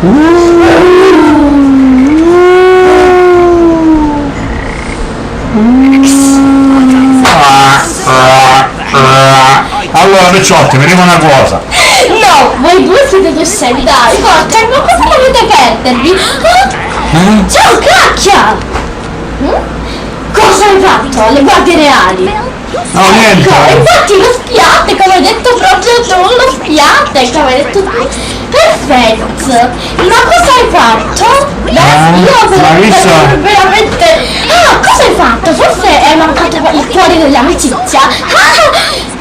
Allora Picciotti, mi dico una cosa. No, voi due siete due scemi, dai, forza, ma cosa volete perdervi? Ciao, cacchia! Cosa hai fatto alle guardie reali? No, niente. Ecco, infatti lo spiate, come hai detto proprio tu, lo spiate, come hai detto tu. Perfetto. Ma cosa hai fatto? Io veramente... Ah, cosa hai fatto? Forse è mancato il cuore dell'amicizia.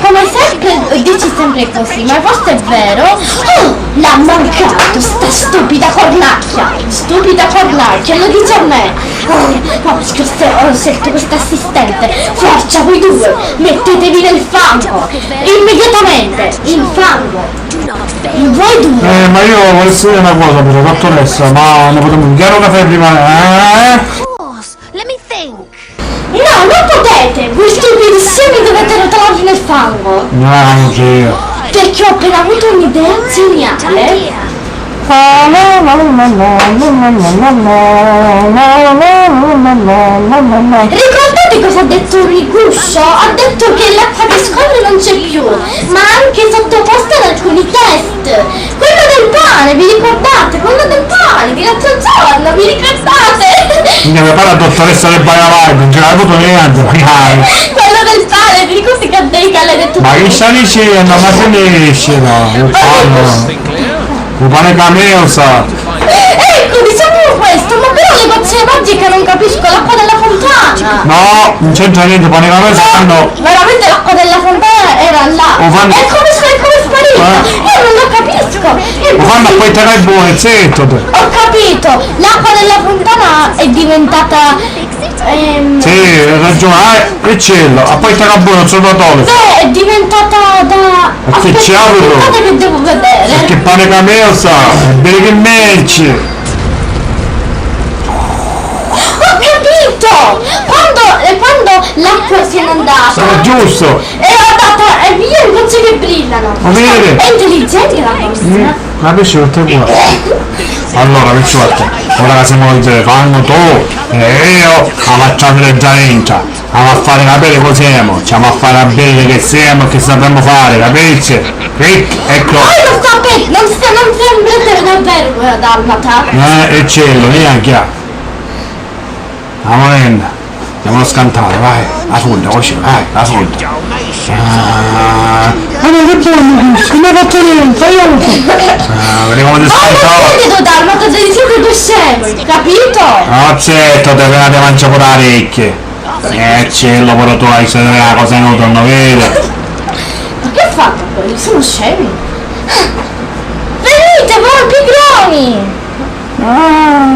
Come sempre, dici sempre così, ma forse è vero. Oh, l'ha mancato, sta stupida cornacchia. Stupida cornacchia, lo dice a me. Oh, ho scelto questa assistente. Forza, voi due, mettetevi nel fango. Immediatamente, in fango. Voi due. Ma io volessi dire una cosa però, dottoressa, ma ne potremmo chiaro un caffè prima? No, non potete! Voi stupidissimi dovete rotolarvi nel fango! No, non io. Perché ho appena avuto un'idea geniale! Ricordate cosa ha detto Riguscio? Ha detto che l'acqua che scorre non c'è più, ma anche sottoposta ad alcuni test. Quello del pane, vi ricordate? Quello del pane di l'altro giorno, vi ricordate? Mi pare la dottoressa del Baiavai, non ce l'ha avuto niente, magari. Quello del pane, vi ricordi che a Deca l'hai detto? Ma che sta dicendo? Ma finisce, no? Il pane camelsa. Ecco, diciamo questo, ma però le gocce magiche non capisco, l'acqua della fontana! No, non c'entra niente, pane camelsa fanno. Veramente l'acqua della fontana era là! O fanno... E come è sparita? Io non lo capisco! Lo fanno a poi te buone, zitto te! Ho capito! L'acqua della fontana è diventata... Sì, hai ragione, che cielo, a poi te buono, sono tole! Beh, è diventata da... Ma che cielo! Aspettate che devo vedere! Perché pane camelsa, è bene che merci! Ho capito! Quando l'acqua se n'è andata... Sarà giusto! è andata e via le gocce che brillano! Va bene. È intelligente la cosa! Ma pesce per te buono! Allora, Picciotti, ora che siamo in fanno tu e io a facciare già entra, a fare capire così siamo, a fare capire che siamo e che sapremo fare, capisci? Ecco! Non sembra davvero quella dalmata! E cielo, neanche ha! La morenda, andiamo scantare, vai, la fonda, così, vai, la fonda! Ma che buono, come hai fatto niente, io lo so! Vediamo come ti scantare! Ma dalmata devi siete due scemi, capito? No, certo, te venate a mangiare pure orecchie! Cielo, però tu hai sempre la cosa inutile, non vede? Ma che fanno quelli? Sono scemi! Venite, voi pigroni! Ah,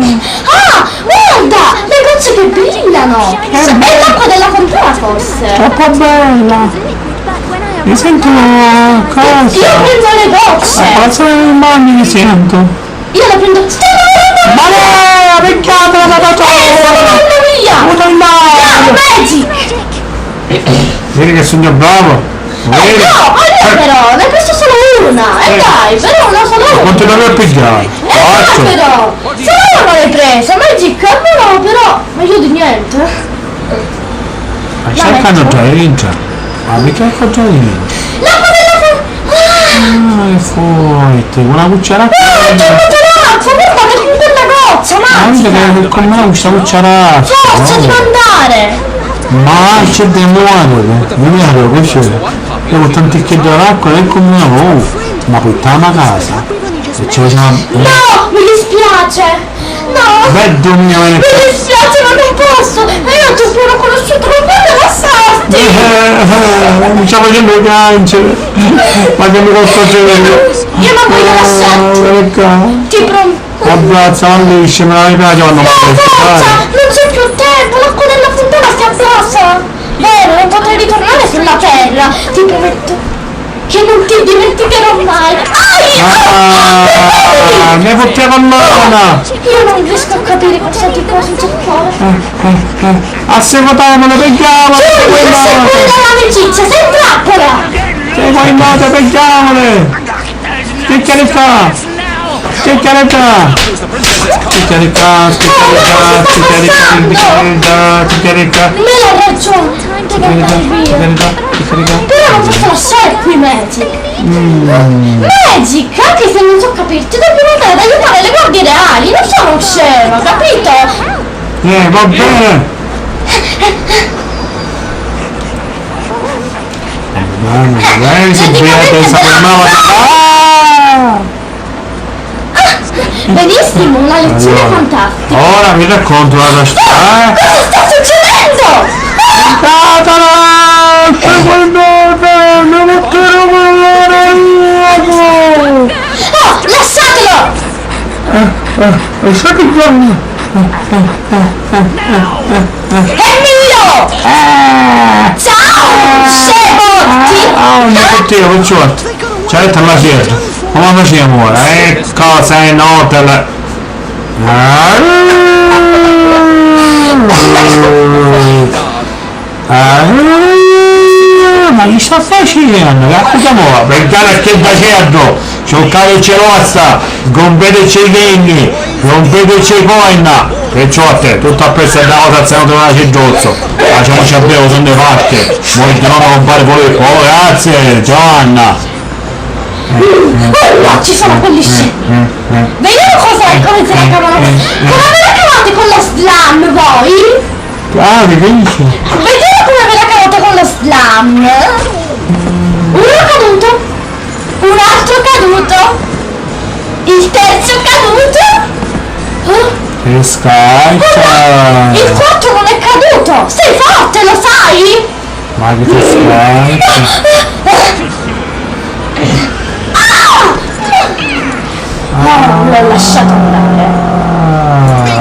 guarda! Le gocce che brillano! È l'acqua della fontana forse! Troppo bella! Mi sento cosa? Io prendo le gocce! Forza del bagno mi sento! Io la prendo... Ma no! Peccato la patata! Sto andando via! Avuto il Ciao, mare! Magic! Vedi che sono bravo? Vedi? No, però, ne ho preso solo una! E dai, però una solo una! Quanto devo pigliare? No, però! Solo una l'hai presa, Magic! No, però, meglio di niente! Ma cercano già entra! Ma mica ecco già entra! L'acqua della Ah, è forte! Una cucciarata! c'è tutta l'acqua! Guardate che bella goccia, Anche Magic! che con me questa cucciarata! Forza di mandare! Ma c'è del muore! Vediamo cos'è! Io con tanti chiedo l'acqua e con me ma portiamo a casa! E ci facciamo... No, mi dispiace! No! Bello mio! Mi dispiace, ma non posso! E io ti ho appena conosciuto, non voglio lasciarti! Mi sta facendo piangere! Ma che mi posso fare? Io non voglio lasciarti! Ti prometto! Abbrazza, non lisce, me la piace quando mi Forza! Non c'è più tempo, l'acqua della fontana si abbassa! Vero, non potrai ritornare sulla terra! Ti prometto che non ti dimenticherò mai! Mi hai fotteva con mano! Io non riesco a capire cosa ti può succedere! Assecotamole, peghiamole! Sei l'amicizia, sei in trappola! Sei coinvolte, peghiamole! Che ne fa? Ciccaretta! Ciccaretta, ciccaretta. Me l'ha ragione. Però non posso lasciare qui Magic. Magic, anche se non so capirti, dobbiamo andare ad aiutare le guardie reali. Non sono scema, capito? Va bene. Lei si beve, benissimo, una lezione fantastica. Ora vi racconto la storia. Cosa sta succedendo? Oh, lasciatelo! È mio! Ciao, scemo! Mio Dio, picciotti! Certo la sera! Come facciamo ora? Cosa è nota? Ma gli sta facendo? Capitamo, pensare che facendo? Giocateci l'ossa, rompeteci i legni, rompeteci i coin, picciotte, tutto a pezzo da cosa se non doveva cedozzo, facciamoci a breve, sono le fatte, voi di non compare poi, oh grazie Giovanna. Oh, ci sono quelli scemi. Vediamo come se la cavano. Come ve la cavate con lo slam voi? Ah, che dici? Vediamo come ve la cavate con lo slam. Uno caduto, un altro caduto, il terzo caduto. Che scaccia! Il quarto non è caduto. Sei forte, lo sai? Ma che scaccia! No, l'ho lasciato andare.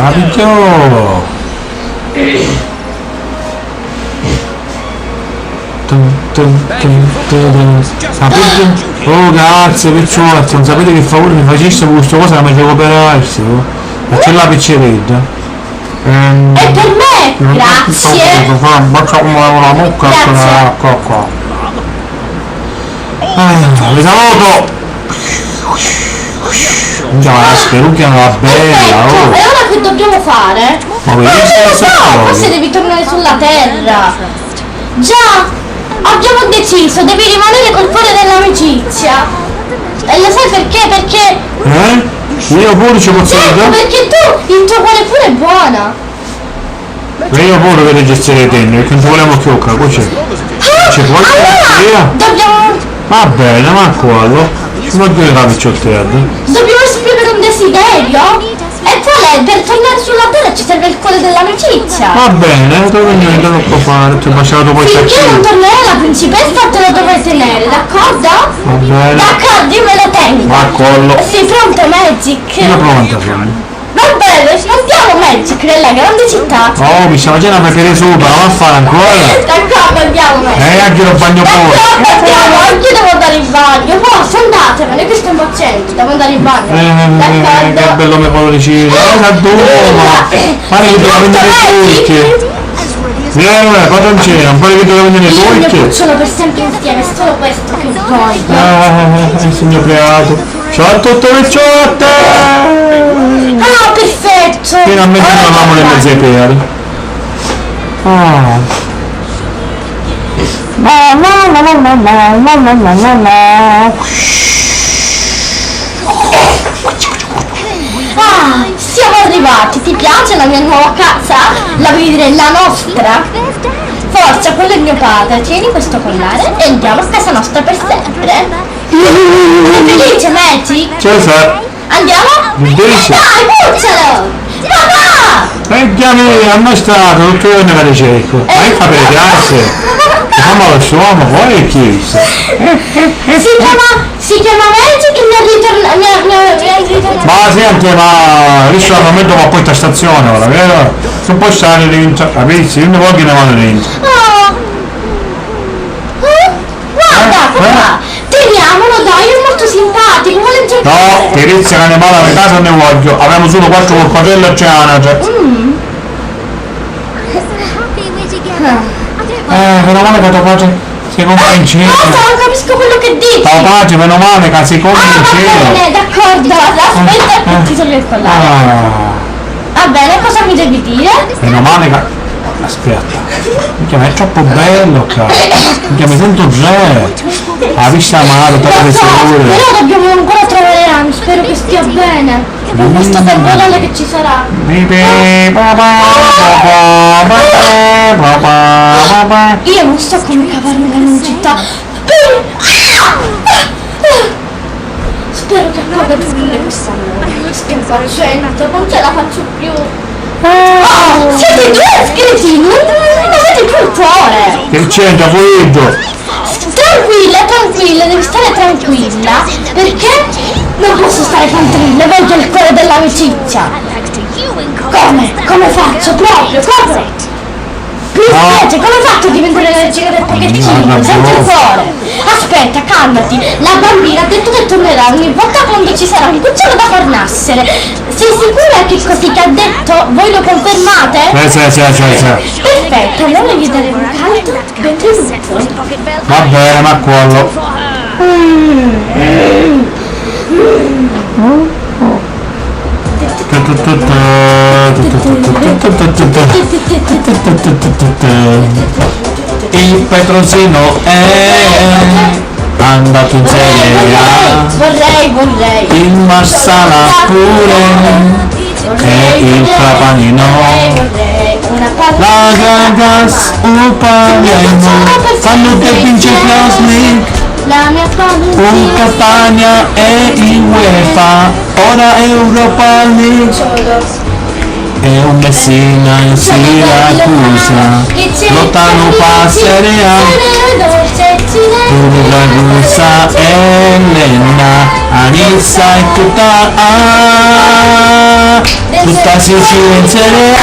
Abito! Sapete? Oh grazie picciotti, non sapete che favore mi facesse questa cosa che mi devo operarsi? Ma c'è la pizzeria? È per me! Grazie! Faccio come una mucca qua. Vi saluto! Già, la sperucchia non va bella, oh! E ora che dobbiamo fare? Ma Non lo so, forse devi tornare sulla terra! Già! Abbiamo deciso, devi rimanere col cuore dell'amicizia! E lo sai perché? Perché... Io pure ci posso dire? Perché tu, il tuo cuore pure è buona! Io pure che registrare tenne, perché non ti volevo chiocca, poi c'è. Ci puoi Allora, dobbiamo... Va bene, ma quello. Non dire la picciotteria. Dobbiamo esprimere un desiderio? E qual è? Per tornare sulla terra ci serve il cuore dell'amicizia! Va bene, dove niente non può fare, ti ho baciato poi Finché non tornerà la principessa te lo dovrai tenere, d'accordo? Va bene. D'accordo, io me lo tengo! Ma collo. Sei pronto, Magic? Io pronta sono. Va bene, andiamo Magic nella grande città! Oh, mi sta facendo una pepe sopra, non a fare ancora. D'accordo, andiamo Magic! Anche lo bagno poi. D'accordo, andiamo, anche io devo andare in bagno! Forza, andatevene, che sto impaziente, devo andare in bagno! Che D'accordo? bello mio coloricino. Sa dove? Pare che devo prendere le turche. Padroncino, un po' che devo prendere le Io e il mio turche. cucciolo per sempre insieme, è solo questo che voglio! Signor Beato. Ciao a tutte le ciotte! Ah, perfetto! Finalmente non avevamo le mezze pere. Ah, siamo arrivati! Ti piace la mia nuova casa? La vuoi dire la nostra? Forza, quello è mio padre. Tieni questo collare e andiamo a casa nostra per sempre. Sei felice, Magic? Cesare! Andiamo? Dice. Dai, puzzalo! Papà! Chiami ammastrato, tutto io ne la ricerco. Ma che fa per grazie? Fammi lo suono, poi è chi? Si chiama Magic e mi ha ritornato. Ma senti, ma adesso al momento va poi a stazione ora, vero? Non puoi stare dentro, capisci? Io non voglio che ne vado dentro. Guarda, papà, teniamolo, dai, è molto simpatico, vuole giocare. No, Terezia l'animale alla casa non ne voglio, abbiamo solo 4 colpatello e c'è Anatre. Meno male che tuo padre Secondo in cielo. Cosa? Non capisco quello che dici. Ciao Pace, meno male che secondo in Va cielo. bene, d'accordo. Aspetta che ti sono il collare. Va bene, cosa mi devi dire? Meno male che... Aspetta. Minchia, ma è troppo bello qua. Minchia, mi sento re. La vista male, tutte le sole. Però dobbiamo ancora trovare Rami, spero che stia bene. Con questo temporale che ci sarà. Io non so come cavarmela in città. Spero che accada più che quest'anno. Che facendo, non ce la faccio più. Oh, siete due iscritti, non avete più il cuore. Che c'entra, fluido? Tranquilla, devi stare tranquilla, perché non posso stare tranquilla, vedo il cuore dell'amicizia. Come faccio? Proprio. Più specie, come hai fatto a diventare allergica del pochettino, senza il cuore? Aspetta, calmati, la bambina ha detto che tornerà ogni volta quando ci sarà un cucciolo da far nascere. Sei sicura che così ti ha detto? Voi lo confermate? Sì. Perfetto, allora gli daremo un caldo benvenuto. Va bene, ma quello. Il Petrosino è andato in Serie A. Vorrei. Il Marsala pure. E il Trapanino. Una palla. La Gagas, un Palermo. Quando che vince Klausnik. La mia palla. Un Catania e il UEFA. Ora Europa League. E un Messina in Siracusa. Lottano per Serie A. Ragusa e Lenna, Anissa e tutta Sicilia in Serie A,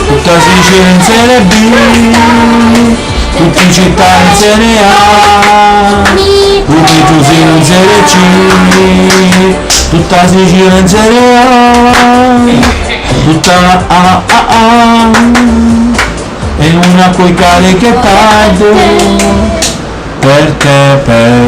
tutta Sicilia in Serie B, tutti città in Serie A, tutti Giusino in Serie C, tutta Sicilia in Serie A, tutta A. E una puoi cariche tardi per te